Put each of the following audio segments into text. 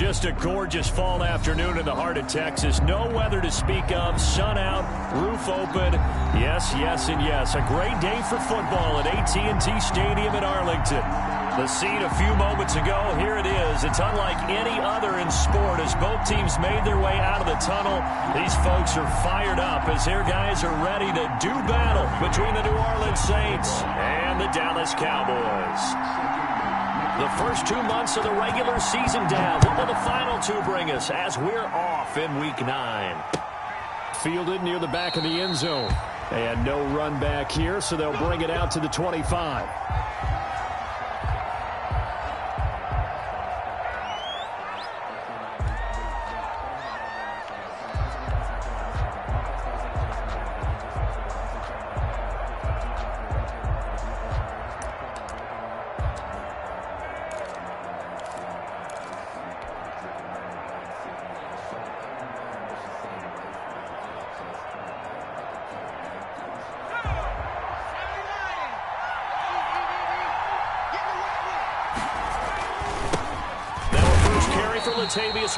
Just a gorgeous fall afternoon in the heart of Texas. No weather to speak of. Sun out, roof open. Yes, yes, and yes. A great day for football at AT&T Stadium in Arlington. The scene a few moments ago, here it is. It's unlike any other in sport as both teams made their way out of the tunnel. These folks are fired up as their guys are ready to do battle between the New Orleans Saints and the Dallas Cowboys. The first 2 months of the regular season down. What will the final two bring us as we're off in Week 9? Fielded near the back of the end zone. And no run back here, so they'll bring it out to the 25.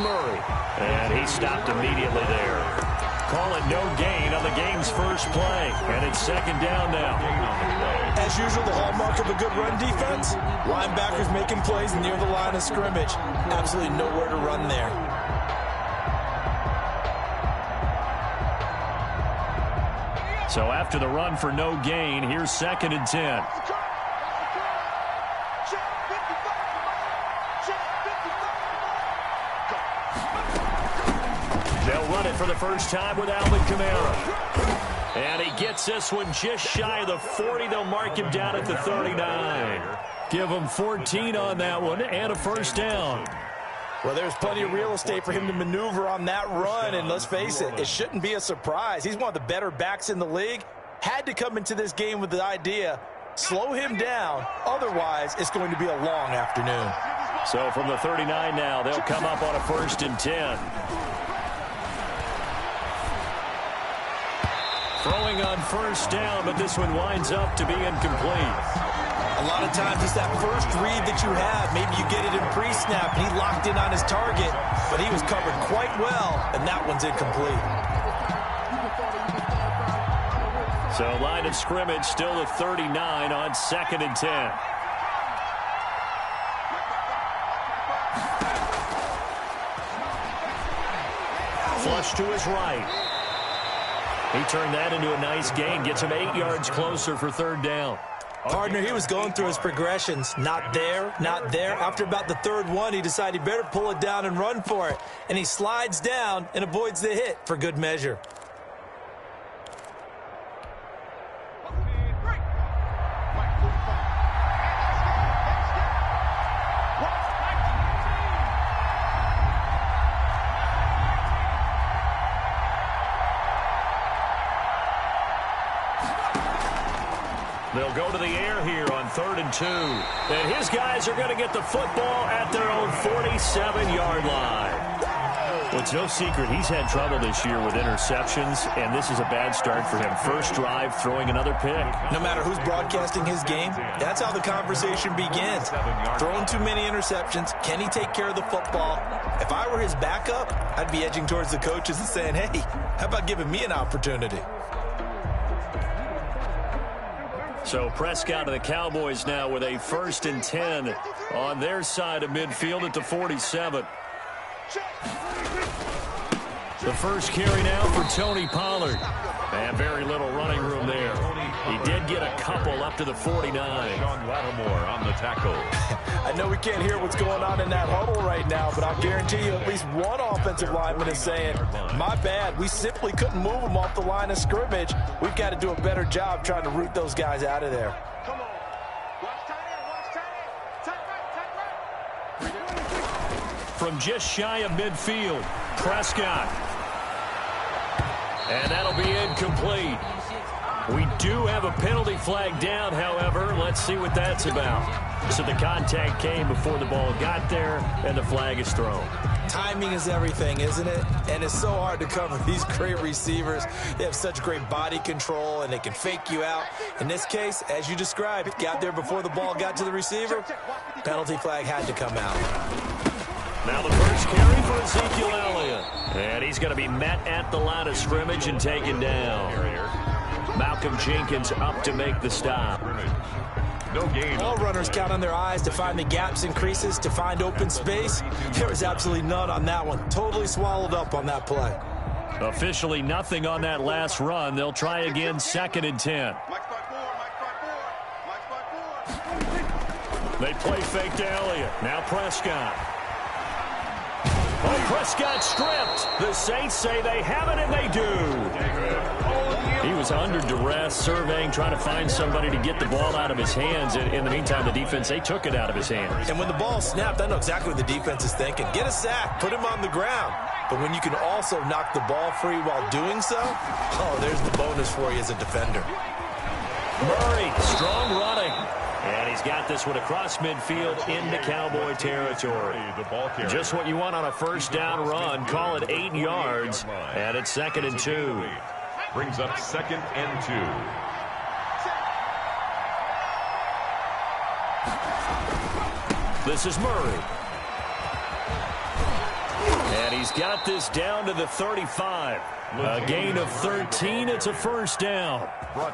Murray, and he stopped immediately there. Call it no gain on the game's first play, and it's second down now. As usual, the hallmark of a good run defense, linebackers making plays near the line of scrimmage. Absolutely nowhere to run there. So after the run for no gain, here's second and 10. For the first time with Alvin Kamara. And he gets this one just shy of the 40. They'll mark him down at the 39. Give him 14 on that one and a first down. Well, there's plenty of real estate for him to maneuver on that run. And let's face it, it shouldn't be a surprise. He's one of the better backs in the league. Had to come into this game with the idea, slow him down. Otherwise, it's going to be a long afternoon. So from the 39 now, they'll come up on a first and 10. Throwing on first down, but this one winds up to be incomplete. A lot of times it's that first read that you have. Maybe you get it in pre-snap, and he locked in on his target, but he was covered quite well, and that one's incomplete. So line of scrimmage still at 39 on second and 10. Flush to his right. He turned that into a nice gain, gets him 8 yards closer for third down. Partner, he was going through his progressions. Not there, not there. After about the third one, he decided he better pull it down and run for it. And he slides down and avoids the hit for good measure. They'll go to the air here on 3rd and 2. And his guys are going to get the football at their own 47-yard line. Well, it's no secret he's had trouble this year with interceptions, and this is a bad start for him. First drive, throwing another pick. No matter who's broadcasting his game, that's how the conversation begins. Throwing too many interceptions, can he take care of the football? If I were his backup, I'd be edging towards the coaches and saying, hey, how about giving me an opportunity? So Prescott and the Cowboys now with a 1st and 10 on their side of midfield at the 47. The first carry now for Tony Pollard. And very little running room there. He did get a couple up to the 49. Sean Lattimore on the tackle. I know we can't hear what's going on in that huddle right now, but I'll guarantee you at least one offensive lineman is saying, my bad, we simply couldn't move them off the line of scrimmage. We've got to do a better job trying to root those guys out of there. Come on. Watch tight end, tight right. From just shy of midfield, Prescott. And that'll be incomplete. We do have a penalty flag down, however. Let's see what that's about. So the contact came before the ball got there, and the flag is thrown. Timing is everything, isn't it? And it's so hard to cover these great receivers. They have such great body control, and they can fake you out. In this case, as you described, got there before the ball got to the receiver. Penalty flag had to come out. Now the first carry for Ezekiel Elliott. And he's going to be met at the line of scrimmage and taken down. Malcolm Jenkins up to make the stop. No gain. All runners count on their eyes to find the gaps and creases, to find open space. There was absolutely none on that one. Totally swallowed up on that play. Officially nothing on that last run. They'll try again, 2nd and 10. They play fake to Elliott. Now Prescott. Oh, Prescott stripped. The Saints say they have it, and they do. He was under duress, surveying, trying to find somebody to get the ball out of his hands. In the meantime, the defense, they took it out of his hands. And when the ball snapped, I know exactly what the defense is thinking. Get a sack, put him on the ground. But when you can also knock the ball free while doing so, oh, there's the bonus for you as a defender. Murray, strong running. And he's got this one across midfield into Cowboy territory. Just what you want on a first down run. Call it 8 yards. And it's 2nd and 2. Brings up 2nd and 2. This is Murray. And he's got this down to the 35. A gain of 13. It's a first down.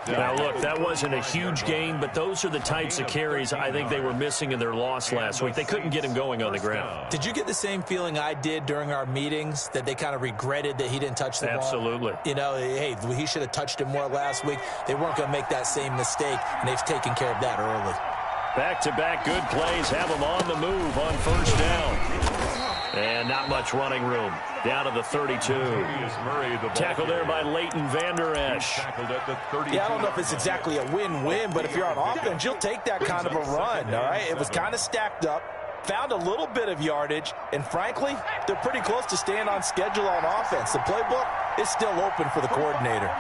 Now, look, that wasn't a huge gain, but those are the types of carries I think they were missing in their loss last week. They couldn't get him going on the ground. Did you get the same feeling I did during our meetings, that they kind of regretted that he didn't touch the ball? Absolutely. You know, hey, he should have touched it more last week. They weren't going to make that same mistake, and they've taken care of that early. Back-to-back good plays have them on the move on first down. And not much running room. Down to the 32. Tackled there by Leighton Vander Esch. Yeah, I don't know if it's exactly a win-win, but if you're on offense, you'll take that kind of a run, all right? It was kind of stacked up, found a little bit of yardage, and frankly, they're pretty close to staying on schedule on offense. The playbook is still open for the coordinator.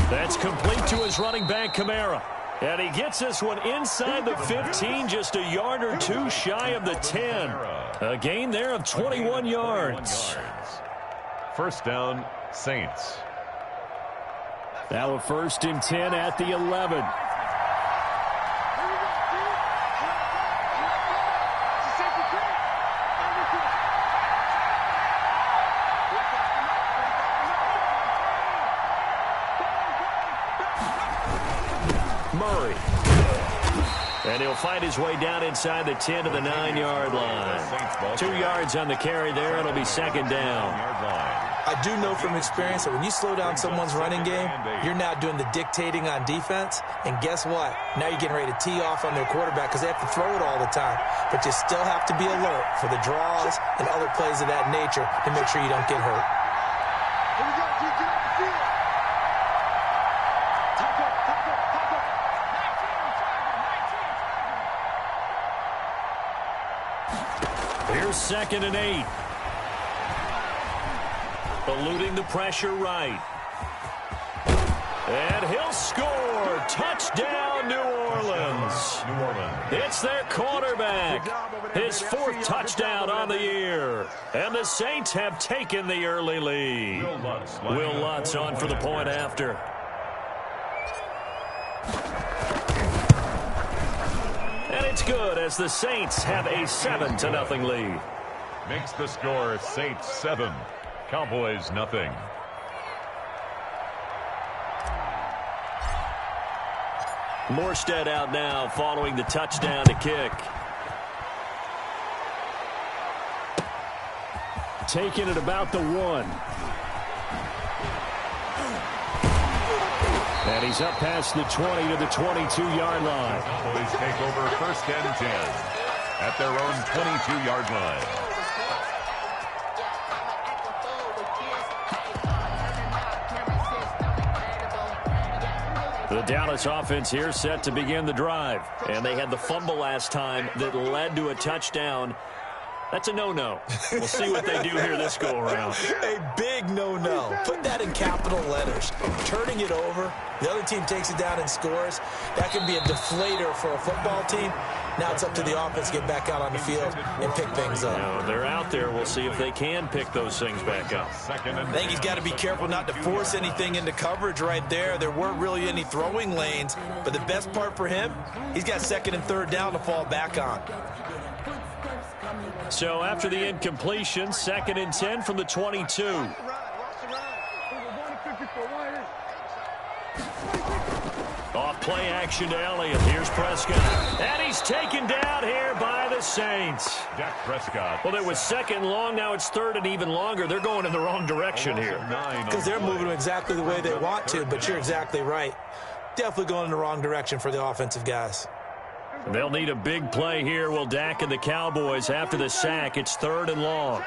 That's complete to his running back, Kamara. And he gets this one inside the 15, just a yard or two shy of the 10. A gain there of 21 yards. First down, Saints. Now a 1st and 10 at the 11. Murray. And he'll find his way down inside the 10 to the 9-yard line. 2 yards on the carry there. It'll be 2nd down. I do know from experience that when you slow down someone's running game, you're now doing the dictating on defense. And guess what? Now you're getting ready to tee off on their quarterback because they have to throw it all the time. But you still have to be alert for the draws and other plays of that nature to make sure you don't get hurt. Here we go. Get off the field. Here's 2nd and 8. Eluding the pressure right. And he'll score. Touchdown, New Orleans. It's their quarterback. His 4th touchdown on the year. And the Saints have taken the early lead. Will Lutz on for the point after. And it's good as the Saints have a 7-0 lead. Makes the score Saints 7, Cowboys nothing. Morstead out now following the touchdown to kick. Taking it about the 1. And he's up past the 20 to the 22-yard line. Cowboys take over 1st and 10 at their own 22-yard line. The Dallas offense here set to begin the drive. And they had the fumble last time that led to a touchdown. That's a no-no. We'll see what they do here this go-around. A big no-no. Put that in capital letters. Turning it over, the other team takes it down and scores. That can be a deflator for a football team. Now it's up to the offense to get back out on the field and pick things up. Now, they're out there. We'll see if they can pick those things back up. I think he's got to be careful not to force anything into coverage right there. There weren't really any throwing lanes, but the best part for him, he's got second and third down to fall back on. So after the incompletion, 2nd and 10 from the 22. Off play action to Elliott. Here's Prescott. And he's taken down here by the Saints. Dak Prescott. Well, it was 2nd and long. Now it's 3rd and even longer. They're going in the wrong direction here. Because they're moving exactly the way they want to, but you're exactly right. Definitely going in the wrong direction for the offensive guys. They'll need a big play here. Will Dak and the Cowboys after the sack. It's 3rd and long.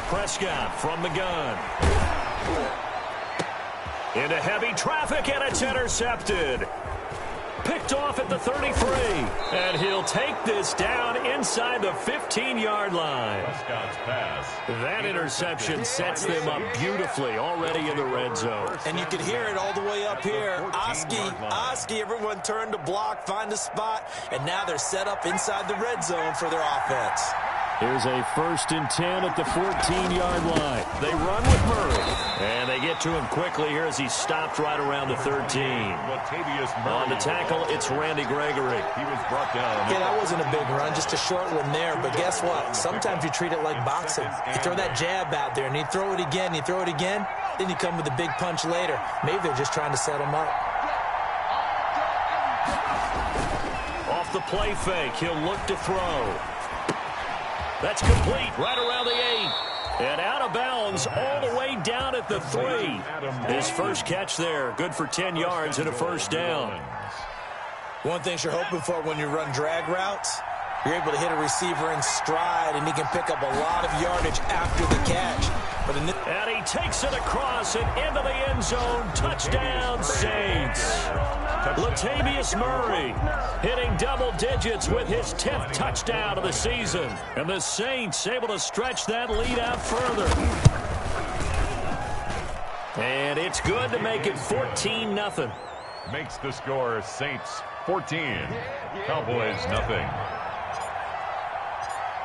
Prescott from the gun. Into heavy traffic, and it's intercepted. Picked off at the 33. And he'll take this down inside the 15-yard line. Prescott's pass. That interception sets them up beautifully already in the red zone. And you can hear it all the way up here. Oski, everyone turned to block, find a spot, and now they're set up inside the red zone for their offense. Here's a 1st and 10 at the 14-yard line. They run with Murray. And they get to him quickly here as he's stopped right around the 13. On the tackle, it's Randy Gregory. He was brought down. Yeah, that wasn't a big run, just a short one there. But guess what? Sometimes you treat it like boxing. You throw that jab out there, and you throw it again, then you come with a big punch later. Maybe they're just trying to set him up. Off the play fake, he'll look to throw. That's complete right around the 8. And out of bounds all the way down at the 3. His first catch there. Good for 10 yards and a 1st down. One thing you're hoping for when you run drag routes, you're able to hit a receiver in stride, and he can pick up a lot of yardage after the catch. And he takes it across and into the end zone. Touchdown, Saints. Latavius Murray hitting double digits with his 10th touchdown of the season. And the Saints able to stretch that lead out further. And it's good to make it 14-0. Makes the score Saints 14. Cowboys nothing.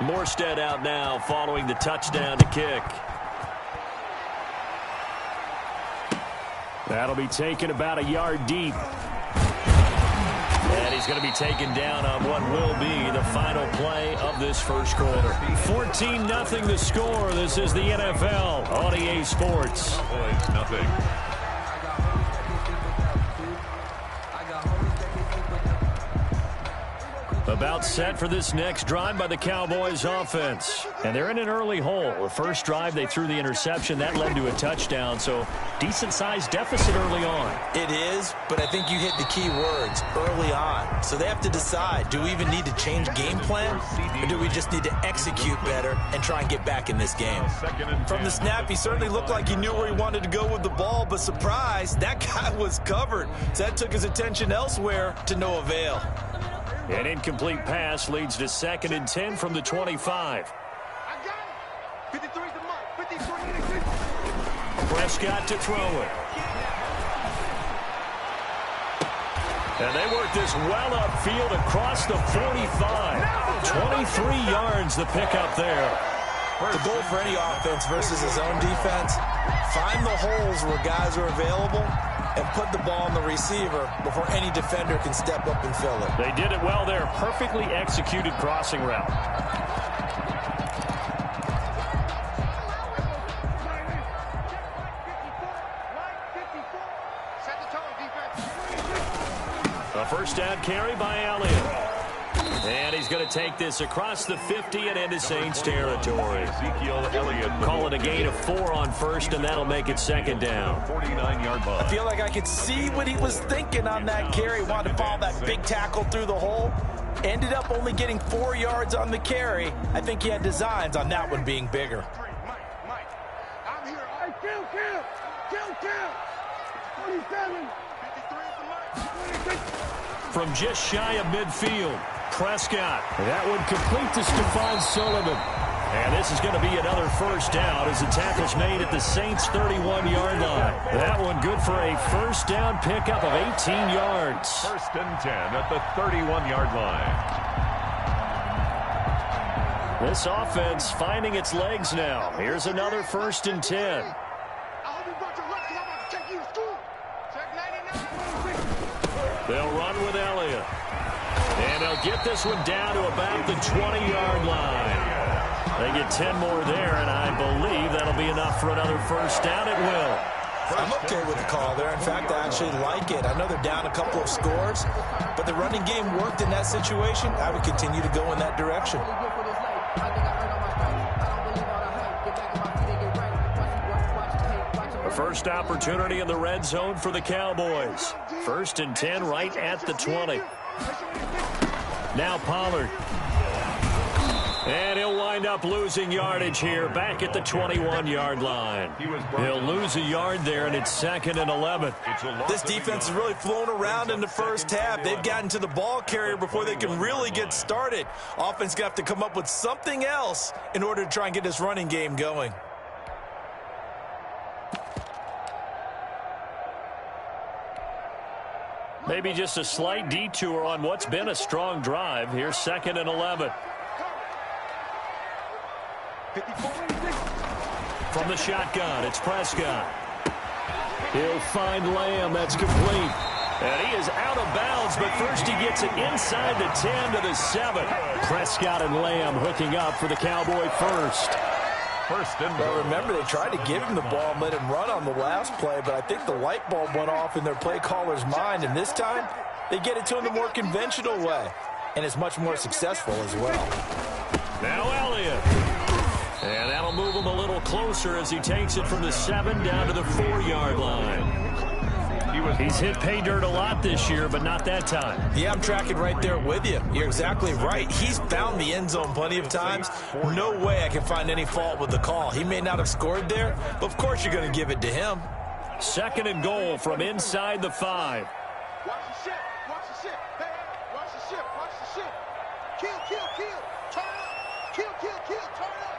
Morstead out now following the touchdown to kick. That'll be taken about a yard deep. And he's going to be taken down on what will be the final play of this first quarter. 14-0 the score. This is the NFL on EA Sports. Cowboys nothing. About set for this next drive by the Cowboys offense. And they're in an early hole. The first drive, they threw the interception. That led to a touchdown, so decent-sized deficit early on. It is, but I think you hit the key words, early on. So they have to decide, do we even need to change game plan, or do we just need to execute better and try and get back in this game? From the snap, he certainly looked like he knew where he wanted to go with the ball, but surprise, that guy was covered. So that took his attention elsewhere to no avail. An incomplete pass leads to 2nd and 10 from the 25. Prescott to throw it. And they work this well upfield across the 45. 23 yards the pickup there. The goal for any offense versus his own defense, find the holes where guys are available and put the ball on the receiver before any defender can step up and fill it. They did it well there. Perfectly executed crossing route. A first down carry by Elliott. And he's going to take this across the 50 and into Saints territory. Ezekiel Elliott. Call it a gain of 4 on first, and that'll make it 2nd down. 49-yard line. I feel like I could see what he was thinking on that carry. Wanted to follow that big tackle through the hole. Ended up only getting 4 yards on the carry. I think he had designs on that one being bigger. Mike, I'm here. Hey, kill. 27. 53 is the Mike. From just shy of midfield, Prescott. That one complete to Stephon Sullivan. And this is going to be another first down as the tackle's made at the Saints' 31-yard line. That one good for a first down pickup of 18 yards. First and 10 at the 31-yard line. This offense finding its legs now. Here's another first and 10. They'll run with Elliott. And they'll get this one down to about the 20-yard line. They get 10 more there, and I believe that'll be enough for another first down. It will. I'm okay with the call there. In fact, I actually like it. I know they're down a couple of scores, but the running game worked in that situation. I would continue to go in that direction. The first opportunity in the red zone for the Cowboys. First and 10 right at the 20. Now Pollard. And he'll wind up losing yardage here back at the 21-yard line. He'll lose a yard there, and it's 2nd and 11. This defense has really flown around in the first half. They've gotten to the ball carrier before they can really get started. Offense going to have to come up with something else in order to try and get this running game going. Maybe just a slight detour on what's been a strong drive. Here's 2nd and 11. From the shotgun, it's Prescott. He'll find Lamb. That's complete. And he is out of bounds, but first he gets it inside the 10 to the 7. Prescott and Lamb hooking up for the Cowboy first. Well, remember, they tried to give him the ball and let him run on the last play, but I think the light bulb went off in their play caller's mind, and this time they get it to him the more conventional way, and it's much more successful as well. Now Elliott. And that'll move him a little closer as he takes it from the 7 down to the 4-yard line. He's hit pay dirt a lot this year, but not that time. Yeah, I'm tracking right there with you. You're exactly right. He's found the end zone plenty of times. No way I can find any fault with the call. He may not have scored there, but of course you're going to give it to him. 2nd and goal from inside the 5. Watch the ship. Watch the ship. Hey, watch the ship. Watch the ship. Kill, kill, kill. Turn up. Kill, kill, kill. Turn up.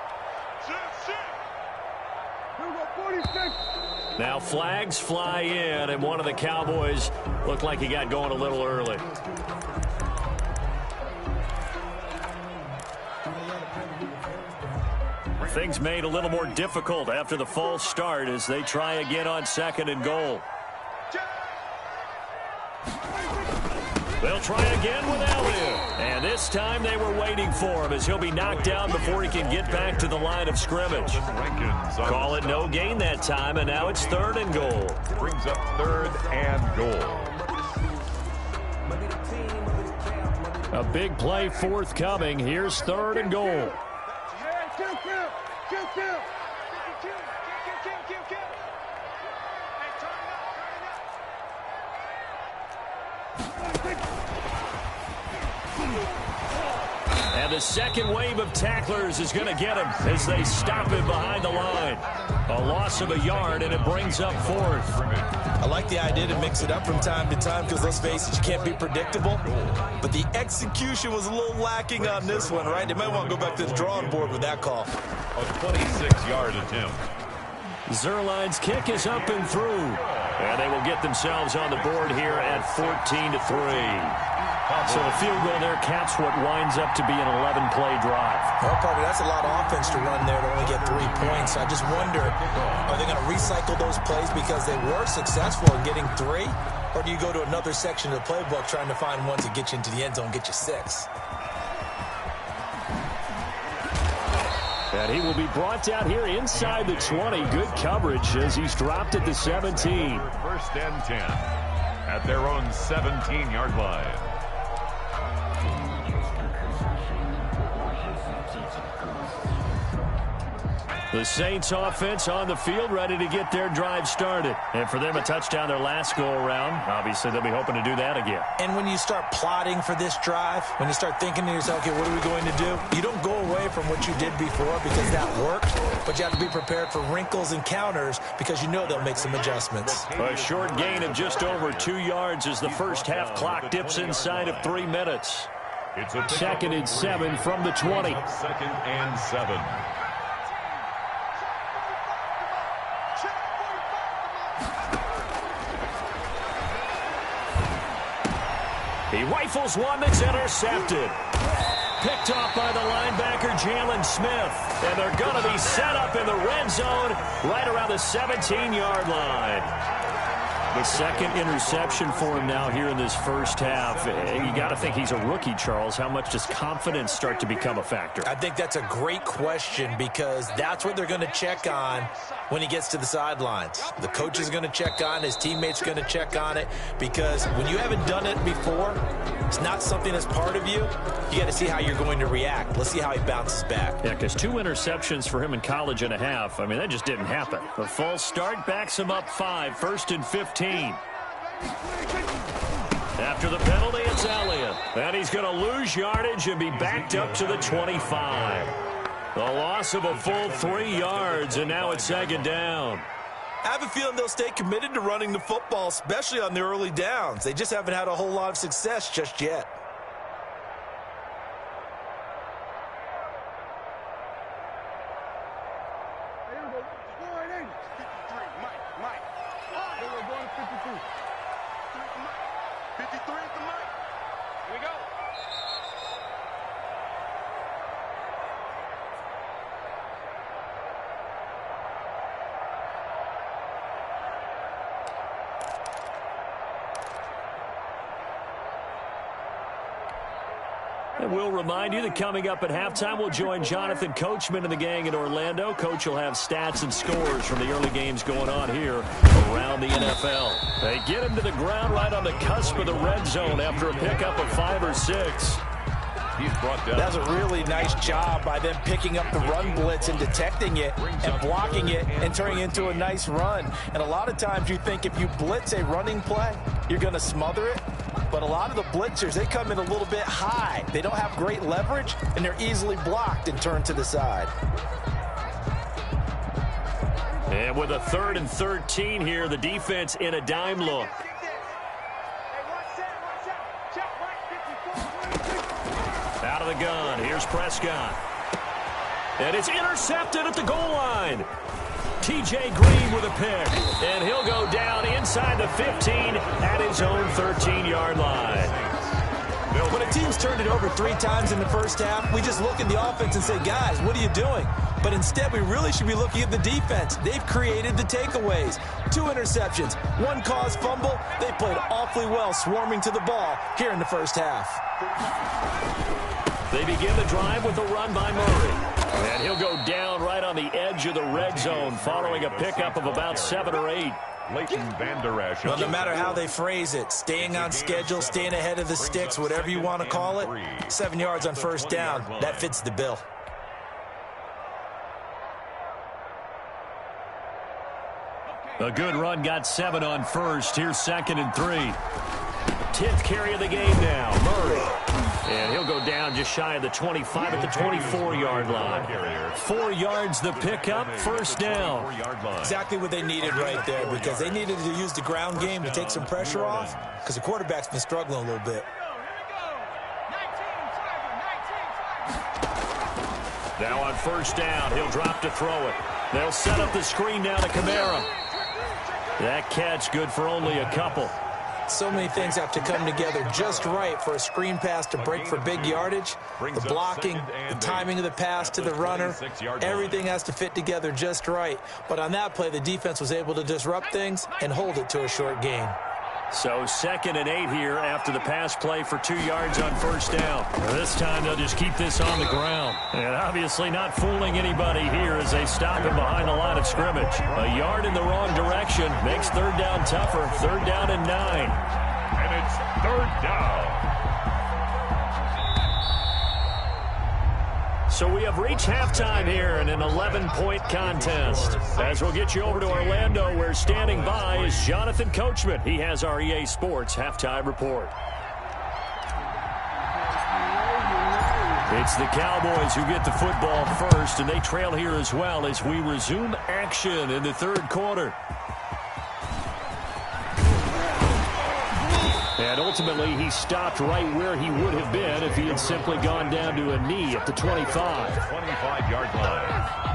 Ship, ship. Here we go, 46. Now flags fly in, and one of the Cowboys looked like he got going a little early. Things made a little more difficult after the false start as they try again on 2nd and goal. They'll try again with Elliott. And this time they were waiting for him as he'll be knocked down before he can get back to the line of scrimmage. Call it no gain that time, and now it's 3rd and goal. Brings up 3rd and goal. A big play forthcoming. Here's 3rd and goal. Kill, kill, kill, kill. Kill, kill, kill, kill. Hey, turn it up, And the second wave of tacklers is going to get him as they stop him behind the line. A loss of a yard, and it brings up 4th. I like the idea to mix it up from time to time because, let's face it, you can't be predictable. But the execution was a little lacking on this one, right? They might want to go back to the drawing board with that call. A 26-yard attempt. Zerline's kick is up and through. And they will get themselves on the board here at 14-3. So the field goal there caps what winds up to be an 11-play drive. Well, Parker, that's a lot of offense to run there to only get 3 points. I just wonder, are they going to recycle those plays because they were successful in getting 3? Or do you go to another section of the playbook trying to find ones that get you into the end zone, get you 6? And he will be brought down here inside the 20. Good coverage as he's dropped at the 17. First and 10 at their own 17-yard line. The Saints offense on the field ready to get their drive started. And for them, a touchdown their last go-around. Obviously, they'll be hoping to do that again. And when you start plotting for this drive, when you start thinking to yourself, okay, what are we going to do? You don't go away from what you did before because that worked, but you have to be prepared for wrinkles and counters because you know they'll make some adjustments. A short gain of just over 2 yards as the first half clock dips inside of 3 minutes. It's a 2nd and 7 from the 20. 2nd and 7. He rifles one that's intercepted. Picked off by the linebacker, Jalen Smith. And they're going to be set up in the red zone right around the 17-yard line. The 2nd interception for him now here in this first half. You got to think he's a rookie, Charles. How much does confidence start to become a factor? I think that's a great question because that's what they're going to check on when he gets to the sidelines. The coach is going to check on, his teammates are going to check on it because when you haven't done it before, it's not something that's part of you. You got to see how you're going to react. Let's see how he bounces back. Yeah, because 2 interceptions for him in college and a half. I mean, that just didn't happen. The false start backs him up 5, 1st and 15. After the penalty, it's Elliott. And he's going to lose yardage and be backed up to the 25. The loss of a full 3 yards, and now it's 2nd down. I have a feeling they'll stay committed to running the football, especially on the early downs. They just haven't had a whole lot of success just yet. And we'll remind you that coming up at halftime, we'll join Jonathan Coachman and the gang in Orlando. Coach will have stats and scores from the early games going on here around the NFL. They get him to the ground right on the cusp of the red zone after a pickup of 5 or 6. He's brought down. That's a really nice job by them picking up the run blitz and detecting it and blocking it and turning it into a nice run. And a lot of times you think if you blitz a running play, you're going to smother it. But a lot of the blitzers, they come in a little bit high. They don't have great leverage, and they're easily blocked and turned to the side. And with a 3rd and 13 here, the defense in a dime look. Out of the gun, here's Prescott. And it's intercepted at the goal line. T.J. Green with a pick, and he'll go down inside the 15 at his own 13-yard line. When a team's turned it over 3 times in the first half, we just look at the offense and say, guys, what are you doing? But instead, we really should be looking at the defense. They've created the takeaways. 2 interceptions, 1 caused fumble. They played awfully well swarming to the ball here in the first half. They begin the drive with a run by Murray. And he'll go down right on the edge of the red zone following a pickup of about 7 or 8. Well, no matter how they phrase it, staying on schedule, staying ahead of the sticks, whatever you want to call it, 7 yards on first down, that fits the bill. A good run got 7 on first. Here's 2nd and 3. 10th carry of the game now, Murray. And he'll go down just shy of the 25 at the 24-yard line. 4 yards the pickup, first down. Exactly what they needed right there because they needed to use the ground game to take some pressure off because the quarterback's been struggling a little bit. Now on first down, he'll drop to throw it. They'll set up the screen now to Kamara. That catch good for only a couple. So many things have to come together just right for a screen pass to break for big yardage. The blocking, the timing of the pass to the runner, everything has to fit together just right. But on that play, the defense was able to disrupt things and hold it to a short gain. So 2nd and 8 here after the pass play for 2 yards on first down. This time they'll just keep this on the ground. And obviously not fooling anybody here as they stop him behind the line of scrimmage. A yard in the wrong direction makes 3rd down tougher. 3rd down and 9. And it's 3rd down. So we have reached halftime here in an 11-point contest. As we'll get you over to Orlando, where standing by is Jonathan Coachman. He has our EA Sports halftime report. It's the Cowboys who get the football first, and they trail here as well as we resume action in the 3rd quarter. And ultimately, he stopped right where he would have been if he had simply gone down to a knee at the 25. 25-yard line.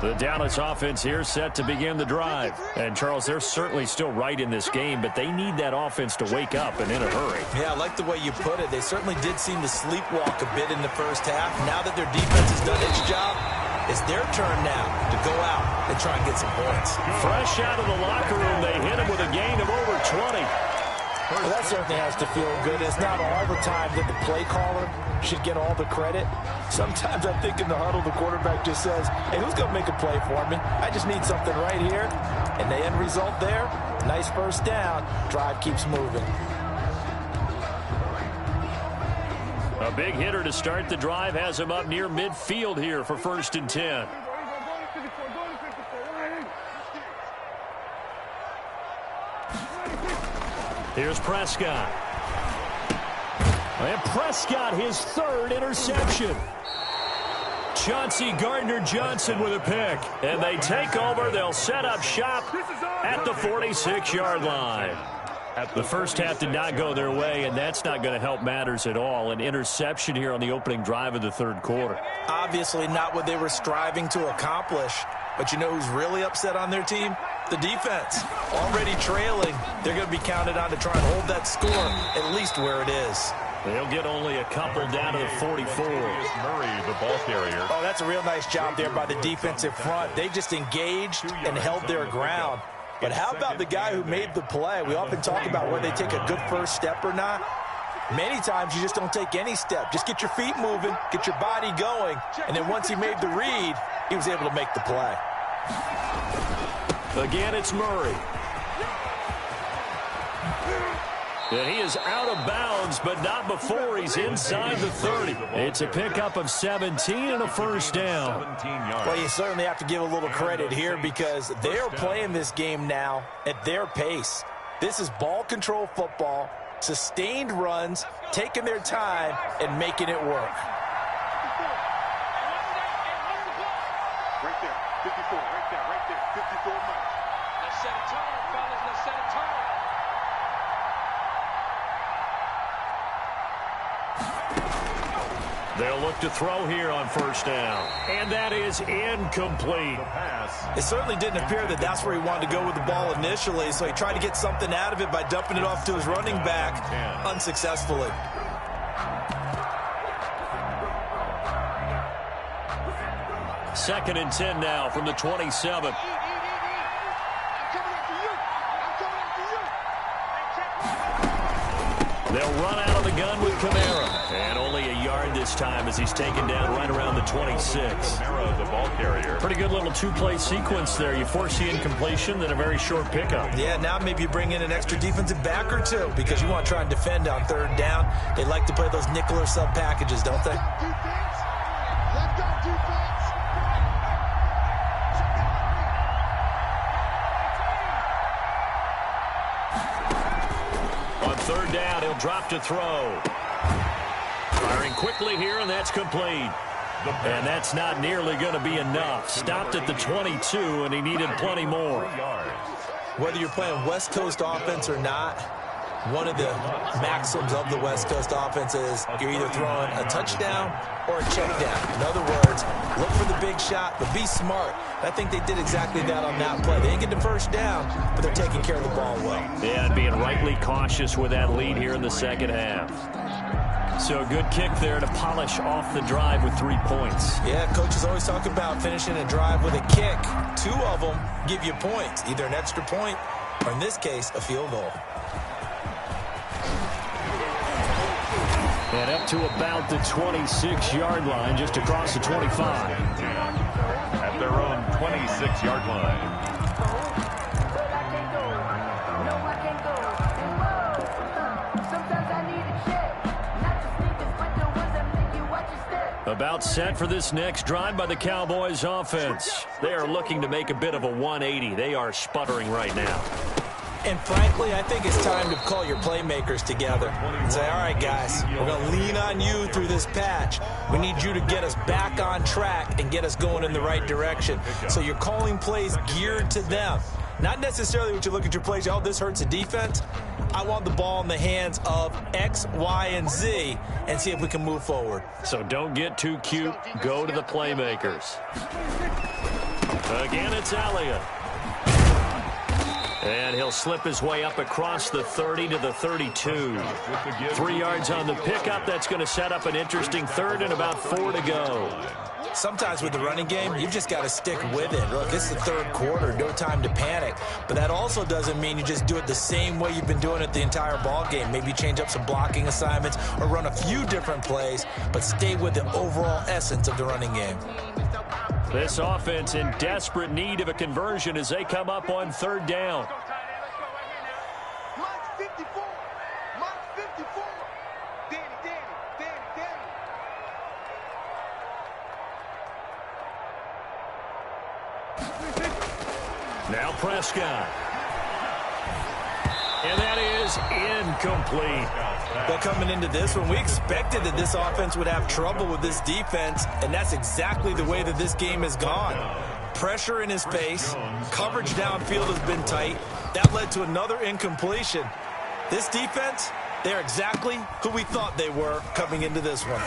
The Dallas offense here set to begin the drive. And, Charles, they're certainly still right in this game, but they need that offense to wake up and in a hurry. Yeah, I like the way you put it. They certainly did seem to sleepwalk a bit in the first half. Now that their defense has done its job, it's their turn now to go out and try and get some points. Fresh out of the locker room, they hit him with a gain of over 20. Well, that certainly has to feel good. It's not all the time that the play caller should get all the credit. Sometimes I think in the huddle, the quarterback just says, hey, who's going to make a play for me? I just need something right here. And the end result there, nice first down. Drive keeps moving. A big hitter to start the drive has him up near midfield here for 1st and 10. Here's Prescott. And Prescott, his 3rd interception. Chauncey Gardner-Johnson with a pick. And they take over. They'll set up shop at the 46-yard line. The first half did not go their way, and that's not going to help matters at all. An interception here on the opening drive of the 3rd quarter. Obviously not what they were striving to accomplish. But you know who's really upset on their team? The defense. Already trailing. They're going to be counted on to try and hold that score at least where it is. They'll get only a couple down to the 44. Murray, the ball carrier. Oh, that's a real nice job there by the defensive front. They just engaged and held their ground. But how about the guy who made the play? We often talk about whether they take a good first step or not. Many times you just don't take any step. Just get your feet moving, get your body going, and then once he made the read, he was able to make the play. Again, it's Murray. And he is out of bounds, but not before he's inside the 30. It's a pickup of 17 and a first down. Well, you certainly have to give a little credit here because they're playing this game now at their pace. This is ball control football, sustained runs, taking their time, and making it work. Right there, 54, right there, 54 miles. Let's set a tone, fellas, let's set a tone. They'll look to throw here on first down. And that is incomplete. It certainly didn't appear that that's where he wanted to go with the ball initially, so he tried to get something out of it by dumping it off to his running back unsuccessfully. Second and 10 now from the 27. They'll run out of the gun with Kamara. And only a yard this time as he's taken down right around the 26. Kamara, the ball carrier. Pretty good little two-play sequence there. You force the incompletion, then a very short pickup. Yeah, now maybe you bring in an extra defensive back or two because you want to try and defend on 3rd down. They like to play those nickel or sub packages, don't they? Defense. Let go, defense. On 3rd down, he'll drop to throw. Firing quickly here, and that's complete. And that's not nearly going to be enough. Stopped at the 22, and he needed plenty more. Whether you're playing West Coast offense or not, one of the maxims of the West Coast offense is you're either throwing a touchdown or a check down. In other words, look for the big shot, but be smart. I think they did exactly that on that play. They didn't get the first down, but they're taking care of the ball well. Yeah, and being rightly cautious with that lead here in the second half. So a good kick there to polish off the drive with 3 points. Yeah, coaches always talk about finishing a drive with a kick. 2 of them give you points, either an extra point or, in this case, a field goal. And up to about the 26-yard line, just across the 25. At their own 26-yard line. About set for this next drive by the Cowboys offense. They are looking to make a bit of a 180. They are sputtering right now. And frankly, I think it's time to call your playmakers together and say, all right, guys, we're going to lean on you through this patch. We need you to get us back on track and get us going in the right direction. So you're calling plays geared to them. Not necessarily what you look at your plays, oh, this hurts the defense. I want the ball in the hands of X, Y, and Z and see if we can move forward. So don't get too cute. Go to the playmakers. Again, it's Elliott. And he'll slip his way up across the 30 to the 32. 3 yards on the pickup. That's going to set up an interesting third and about 4 to go. Sometimes with the running game, you've just got to stick with it. Look, it's the third quarter, no time to panic. But that also doesn't mean you just do it the same way you've been doing it the entire ball game. Maybe change up some blocking assignments or run a few different plays, but stay with the overall essence of the running game. This offense in desperate need of a conversion as they come up on third down. Mike 54. Mike 54. Danny. Now Prescott. And that is incomplete. Well, coming into this one, we expected that this offense would have trouble with this defense, and that's exactly the way that this game has gone. Pressure in his face, coverage downfield has been tight. That led to another incompletion. This defense, they're exactly who we thought they were coming into this one.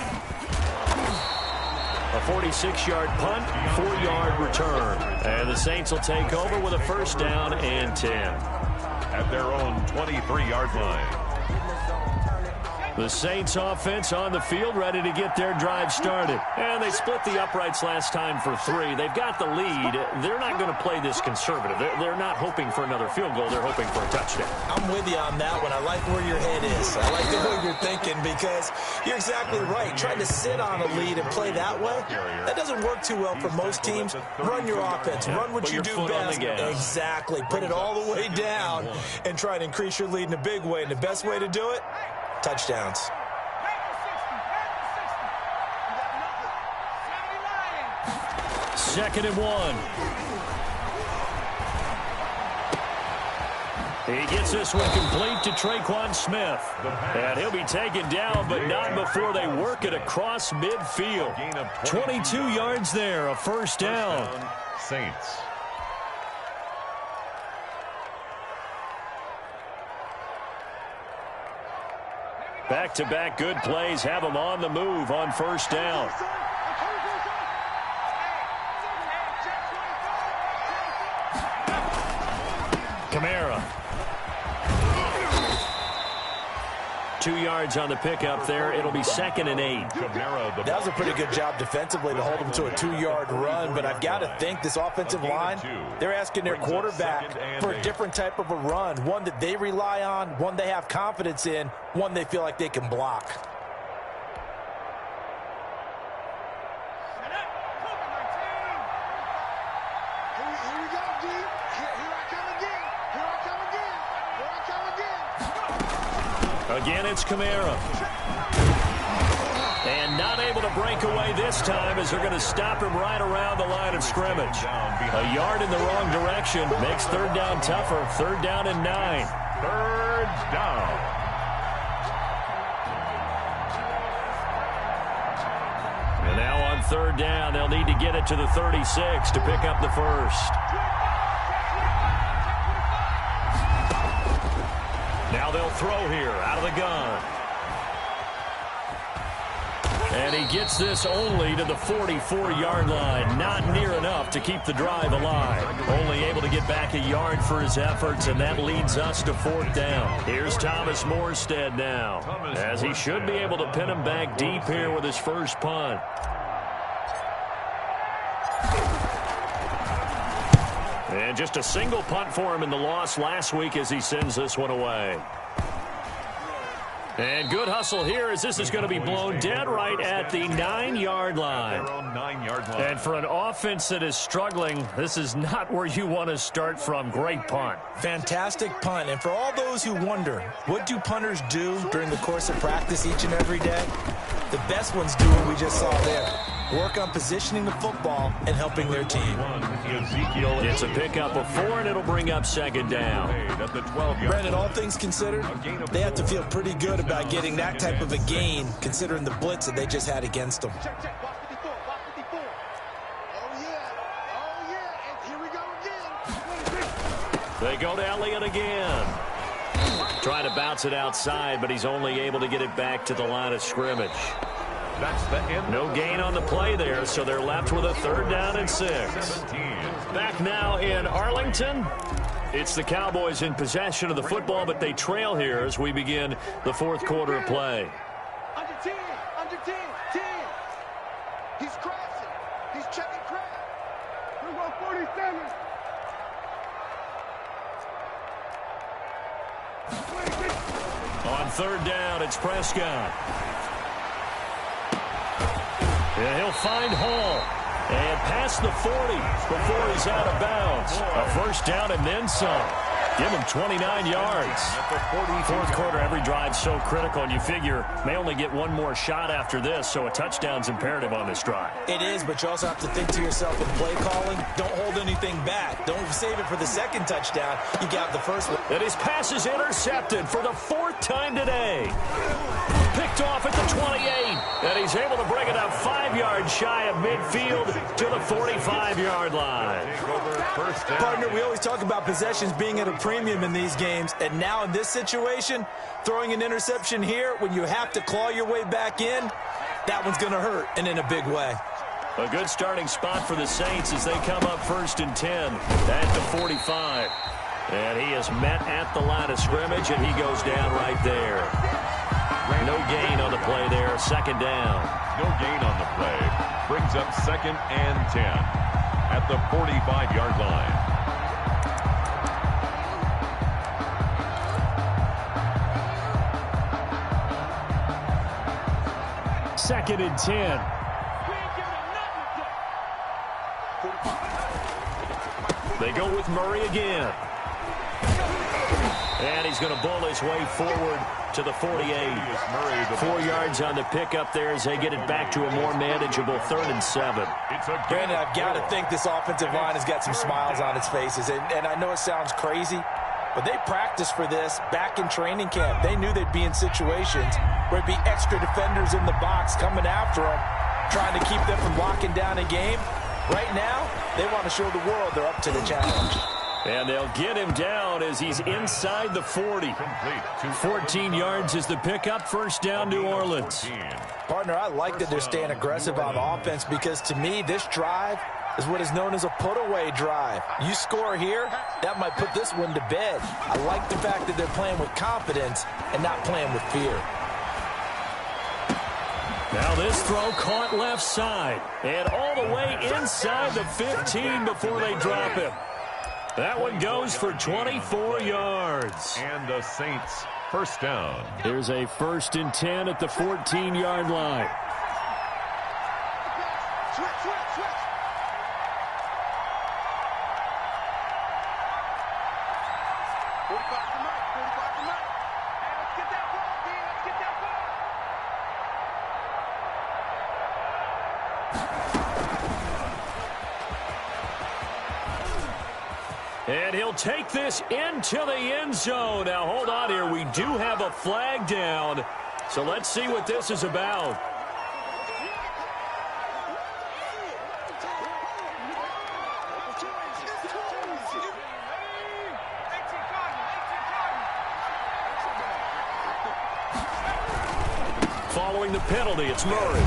A 46-yard punt, 4-yard return. And the Saints will take over with a first down and 10. At their own 23-yard line. The Saints offense on the field, ready to get their drive started. And they split the uprights last time for 3. They've got the lead. They're not going to play this conservative. They're not hoping for another field goal. They're hoping for a touchdown. I'm with you on that one. I like where your head is. I like the way you're thinking because you're exactly right. Trying to sit on a lead and play that way, that doesn't work too well for most teams. Run your offense. Run what you do best. Exactly. Put it all the way down and try to increase your lead in a big way. And the best way to do it, touchdowns. Second and 1. He gets this one complete to Traquan Smith. And he'll be taken down, but not before they work it across midfield. 22 yards there, a first down. Saints. Back-to-back good plays have them on the move on first down. Kamara. 2 yards on the pickup there. It'll be second and 8. That was a pretty good job defensively to hold them to a 2-yard run, but I've got to think this offensive line, they're asking their quarterback for a different type of a run, one that they rely on, one they have confidence in, one they feel like they can block. Here we go, D. Here I come again. Here I come again. Here I come again. Again, it's Kamara. And not able to break away this time as they're going to stop him right around the line of scrimmage. A yard in the wrong direction makes third down tougher. Third down and 9. Third down. And now on third down, they'll need to get it to the 36 to pick up the first. Now they'll throw here out of the gun. And he gets this only to the 44-yard line. Not near enough to keep the drive alive. Only able to get back a yard for his efforts, and that leads us to fourth down. Here's Thomas Morstead now, as he should be able to pin him back deep here with his first punt. And just a single punt for him in the loss last week as he sends this one away. And good hustle here as this is going to be blown dead right at the 9-yard line. And for an offense that is struggling, this is not where you want to start from. Great punt. Fantastic punt. And for all those who wonder, what do punters do during the course of practice each and every day? The best ones do what we just saw there. work on positioning the football and helping their team. It's a pickup of 4, and it'll bring up second down. Brandon, all things considered, they have to feel pretty good about getting that type of a gain, considering the blitz that they just had against them. Check, check. Watch 54. Watch 54. Oh, yeah. And here we go again. They go to Elliott again. Trying to bounce it outside, but he's only able to get it back to the line of scrimmage. That's the end. No gain on the play there, so they're left with a 3rd down and 6. Back now in Arlington. It's the Cowboys in possession of the football, but they trail here as we begin the 4th quarter of play. Under 10. 10. He's crashing. He's checking crash. We want 47. On 3rd down, it's Prescott. And he'll find Hall. And past the 40 before he's out of bounds. A 1st down and then some. Give him 29 yards. 4th quarter, every drive so critical, and you figure may only get one more shot after this, so a touchdown's imperative on this drive. It is, but you also have to think to yourself in play calling, don't hold anything back. Don't save it for the 2nd touchdown. You got the 1st one. And his pass is intercepted for the 4th time today. Picked off at the 28, and he's able to bring it up 5 yards shy of midfield to the 45-yard line. Partner, we always talk about possessions being at a premium in these games, and now in this situation, throwing an interception here when you have to claw your way back in, that one's going to hurt, and in a big way. A good starting spot for the Saints as they come up 1st and 10 at the 45. And he is met at the line of scrimmage, and he goes down right there. No gain on the play there, 2nd down. No gain on the play. Brings up 2nd and 10 at the 45-yard line. Second and 10. They go with Murray again. And he's going to bull his way forward to the 48. 4 yards on the pickup there as they get it back to a more manageable 3rd and 7. Brandon, I've got to think this offensive line has got some smiles on its faces. And I know it sounds crazy, but they practiced for this back in training camp. They knew they'd be in situations where it'd be extra defenders in the box coming after them, trying to keep them from locking down a game. Right now, they want to show the world they're up to the challenge. And they'll get him down as he's inside the 40. 14 yards is the pickup. 1st down, New Orleans. Partner, I like that they're staying aggressive on offense because, to me, this drive is what is known as a put-away drive. You score here, that might put this one to bed. I like the fact that they're playing with confidence and not playing with fear. Now this throw caught left side. And all the way inside the 15 before they drop him. That one goes for 24 yards. And the Saints 1st down. Here's a 1st and 10 at the 14-yard line. Switch. 45 to Mike. Hey, let's get that ball, D. Let's get that ball. And he'll take this into the end zone. Now, hold on here. We do have a flag down. So let's see what this is about. Following the penalty, it's Murray.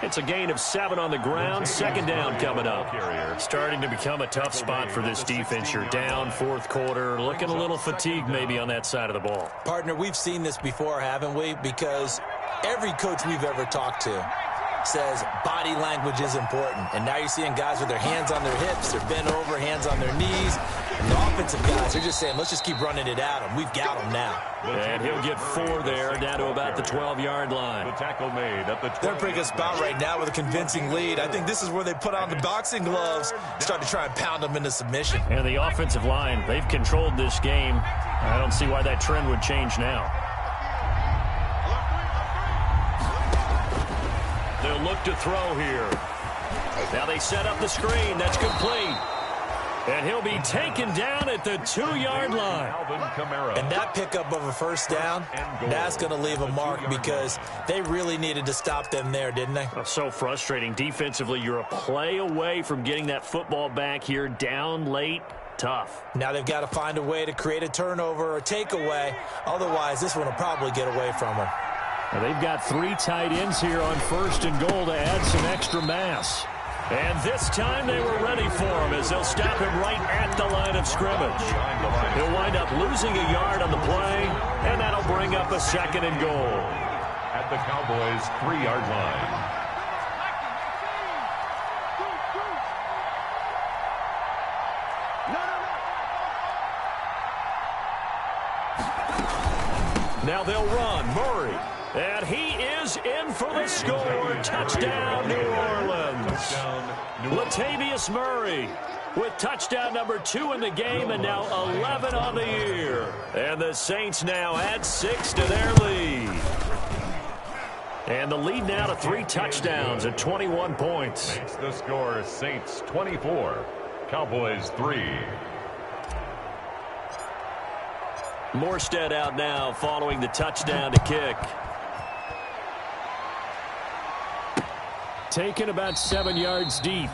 It's a gain of 7 on the ground. 2nd down coming up. Starting to become a tough spot for this defense. You're down 4th quarter. Looking a little fatigued maybe on that side of the ball. Partner, we've seen this before, haven't we? Because every coach we've ever talked to says body language is important. And now you're seeing guys with their hands on their hips. They're bent over, hands on their knees. And the offensive guys are just saying, let's just keep running it at them. We've got them now. And he'll get 4 there, down to about the 12-yard line. The tackle made at the 12. They're in a pretty good spot right now with a convincing lead. I think this is where they put on the boxing gloves, start to try and pound them into submission. And the offensive line, they've controlled this game. I don't see why that trend would change now. They'll look to throw here. Now they set up the screen. That's complete. And he'll be taken down at the 2-yard line. And that pickup of a first down, that's going to leave a mark because they really needed to stop them there, didn't they? So frustrating. Defensively, you're a play away from getting that football back here down late. Tough. Now they've got to find a way to create a turnover or takeaway. Otherwise, this one will probably get away from them. Now they've got 3 tight ends here on 1st and goal to add some extra mass. And this time they were ready for him as they'll stop him right at the line of scrimmage. He'll wind up losing a yard on the play, and that'll bring up a 2nd and goal. At the Cowboys' 3-yard line. Now they'll run. Murray. And he is in for the score. Touchdown, New Orleans. Latavius Murray with touchdown number 2 in the game and now 11 on the year. And the Saints now add 6 to their lead. And the lead now to 3 touchdowns at 21 points. Makes the score Saints 24, Cowboys 3. Morstead out now following the touchdown to kick. Taken about 7 yards deep.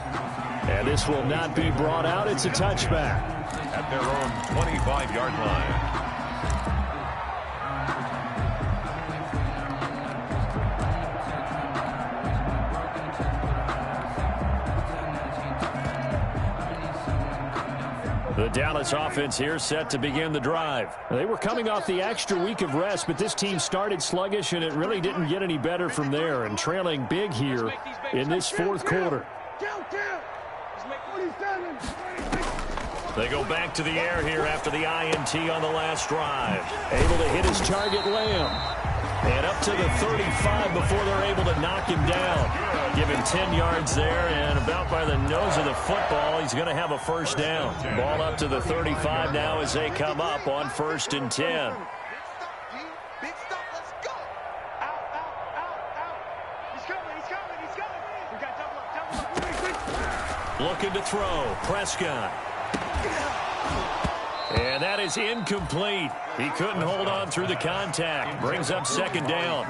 And this will not be brought out. It's a touchback. At their own 25-yard line. The Dallas offense here set to begin the drive. They were coming off the extra week of rest, but this team started sluggish, and it really didn't get any better from there, and trailing big here in this 4th quarter. They go back to the air here after the INT on the last drive. Able to hit his target, Lamb. And up to the 35 before they're able to knock him down. Give him 10 yards there, and about by the nose of the football, he's going to have a first down. Ball up to the 35 now as they come up on 1st and 10. Big stop, let's go. Out. He's coming. We got double up. Looking to throw. Prescott. And that is incomplete. He couldn't hold on through the contact. Brings up 2nd down.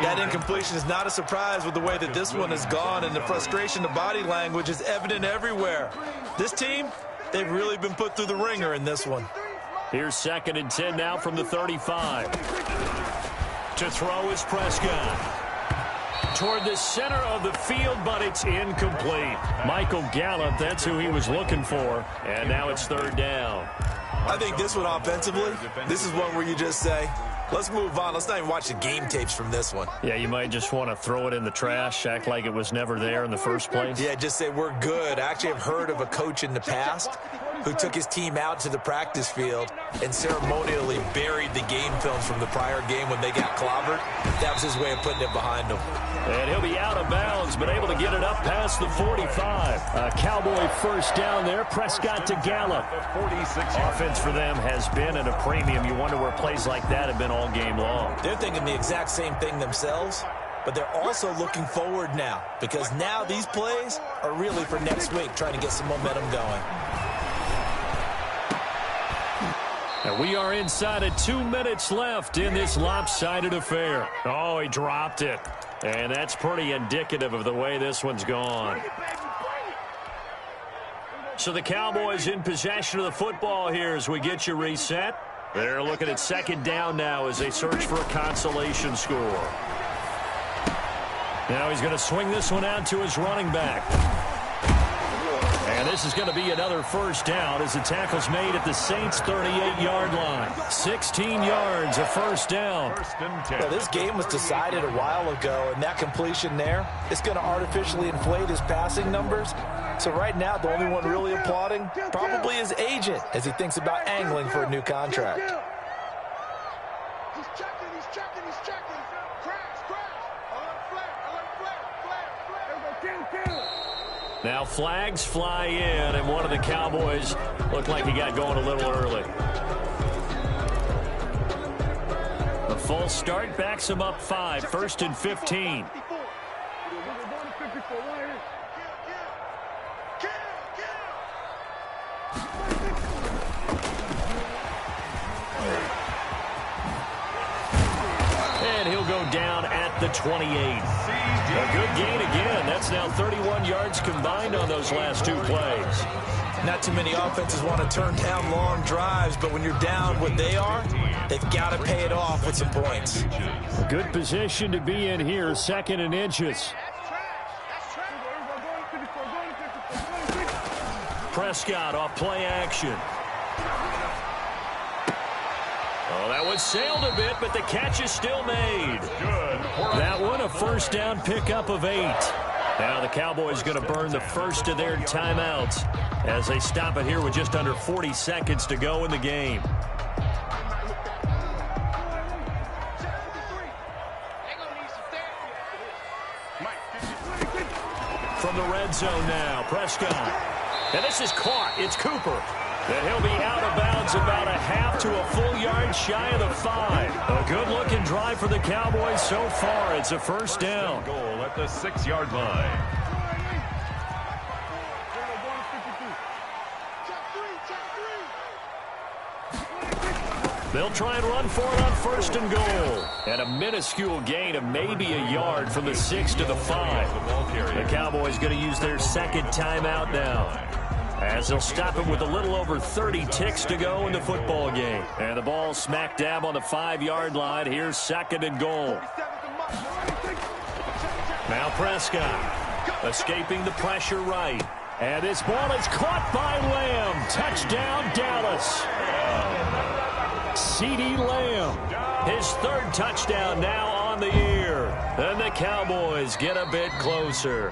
That incompletion is not a surprise with the way that this one has gone, and the frustration, the body language is evident everywhere. This team, they've really been put through the ringer in this one. Here's 2nd and 10 now from the 35. To throw is Prescott. Toward the center of the field, but it's incomplete. Michael Gallup, that's who he was looking for. And now it's 3rd down. I think this one offensively, this is one where you just say, let's move on. Let's not even watch the game tapes from this one. Yeah, you might just want to throw it in the trash, act like it was never there in the first place. Yeah, just say we're good. I actually have heard of a coach in the past who took his team out to the practice field and ceremonially buried the game films from the prior game when they got clobbered. That was his way of putting it behind him. And he'll be out of bounds, but able to get it up past the 45. A Cowboy first down there. Prescott to Gallup. Offense for them has been at a premium. You wonder where plays like that have been all game long. They're thinking the exact same thing themselves, but they're also looking forward now because now these plays are really for next week, trying to get some momentum going. And we are inside of 2 minutes left in this lopsided affair. Oh, he dropped it. And that's pretty indicative of the way this one's gone. So the Cowboys in possession of the football here as we get you reset. They're looking at 2nd down now as they search for a consolation score. Now he's going to swing this one out to his running back. And this is going to be another first down as the tackle's made at the Saints' 38-yard line. 16 yards, a first down. Well, this game was decided a while ago, and that completion there is going to artificially inflate his passing numbers. So right now, the only one really applauding probably his agent as he thinks about angling for a new contract. He's checking. Crash. Alert flag. Now flags fly in, and one of the Cowboys looked like he got going a little early. The full start backs him up 5, 1st and 15. the 28. A good gain again. That's now 31 yards combined on those last two plays. Not too many offenses want to turn down long drives, but when you're down what they are, they've got to pay it off with some points. A good position to be in here, 2nd and inches. Prescott off play action. Oh, that one sailed a bit, but the catch is still made. That one a first down pickup of 8. Now the Cowboys going to burn the first of their timeouts as they stop it here with just under 40 seconds to go in the game. From the red zone now, Prescott. And this is caught. It's Cooper. And he'll be out of bounds about a half to a full yard shy of the 5. A good-looking drive for the Cowboys so far. It's a first down. Goal at the 6-yard line. They'll try and run for it on 1st and goal. And a minuscule gain of maybe a yard from the 6 to the 5. The Cowboys going to use their 2nd timeout now, as they'll stop him with a little over 30 ticks to go in the football game. And the ball smack dab on the 5-yard line. Here's 2nd and goal. Now Prescott escaping the pressure right. And this ball is caught by Lamb. Touchdown, Dallas. CeeDee Lamb, his 3rd touchdown now on the year. And the Cowboys get a bit closer.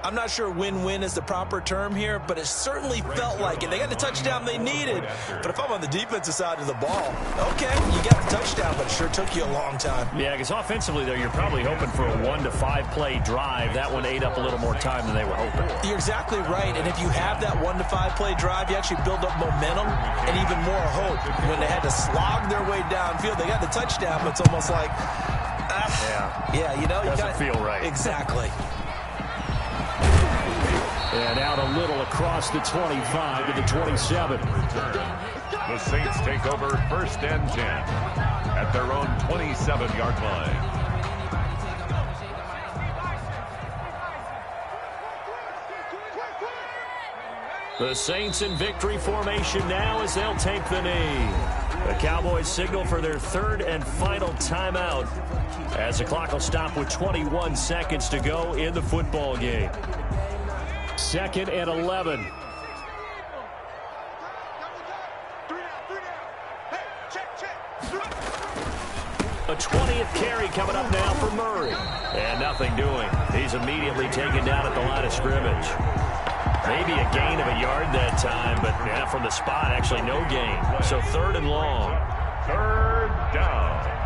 I'm not sure win-win is the proper term here, but it certainly felt like it. They got the touchdown they needed. But if I'm on the defensive side of the ball, okay, you got the touchdown, but it sure took you a long time. Yeah, because offensively, though, you're probably hoping for a 1 to 5 play drive. That one ate up a little more time than they were hoping. You're exactly right. And if you have that 1 to 5 play drive, you actually build up momentum and even more hope. When they had to slog their way downfield, they got the touchdown, but it's almost like, yeah, you know, doesn't you feel right. Exactly. And out a little across the 25 to the 27. The Saints take over 1st and 10 at their own 27-yard line. The Saints in victory formation now as they'll take the knee. The Cowboys signal for their 3rd and final timeout as the clock will stop with 21 seconds to go in the football game. 2nd and 11. A 20th carry coming up now for Murray. And nothing doing. He's immediately taken down at the line of scrimmage. Maybe a gain of a yard that time, but from the spot, actually no gain. So 3rd and long. 3rd down.